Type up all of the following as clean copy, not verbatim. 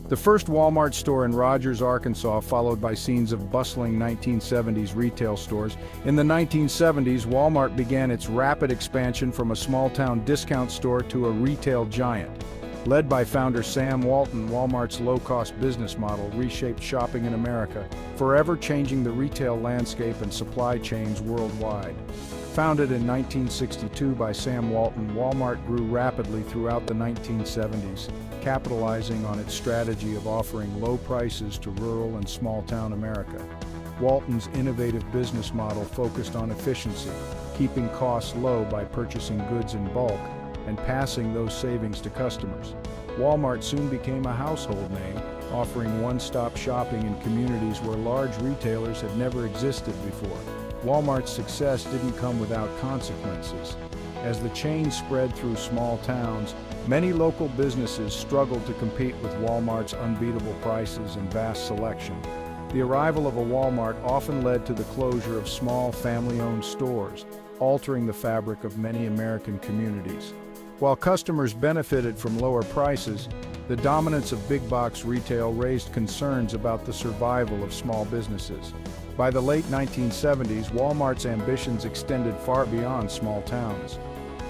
The first Walmart store in Rogers, Arkansas, followed by scenes of bustling 1970s retail stores. In the 1970s, Walmart began its rapid expansion from a small-town discount store to a retail giant. Led by founder Sam Walton, Walmart's low-cost business model reshaped shopping in America, forever changing the retail landscape and supply chains worldwide. Founded in 1962 by Sam Walton, Walmart grew rapidly throughout the 1970s, capitalizing on its strategy of offering low prices to rural and small-town America. Walton's innovative business model focused on efficiency, keeping costs low by purchasing goods in bulk and passing those savings to customers. Walmart soon became a household name, offering one-stop shopping in communities where large retailers had never existed before. Walmart's success didn't come without consequences. As the chain spread through small towns, many local businesses struggled to compete with Walmart's unbeatable prices and vast selection. The arrival of a Walmart often led to the closure of small family-owned stores, altering the fabric of many American communities. While customers benefited from lower prices, the dominance of big-box retail raised concerns about the survival of small businesses. By the late 1970s, Walmart's ambitions extended far beyond small towns.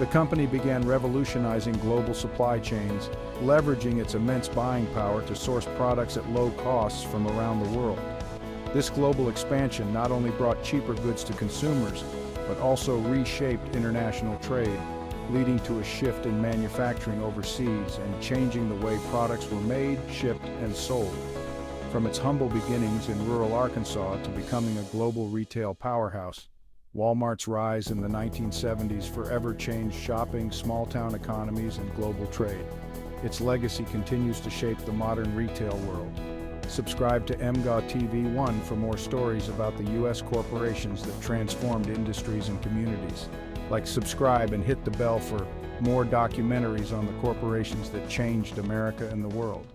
The company began revolutionizing global supply chains, leveraging its immense buying power to source products at low costs from around the world. This global expansion not only brought cheaper goods to consumers, but also reshaped international trade, leading to a shift in manufacturing overseas and changing the way products were made, shipped, and sold. From its humble beginnings in rural Arkansas to becoming a global retail powerhouse, Walmart's rise in the 1970s forever changed shopping, small-town economies, and global trade. Its legacy continues to shape the modern retail world. Subscribe to Emgotv1 for more stories about the U.S. corporations that transformed industries and communities. Subscribe and hit the bell for more documentaries on the corporations that changed America and the world.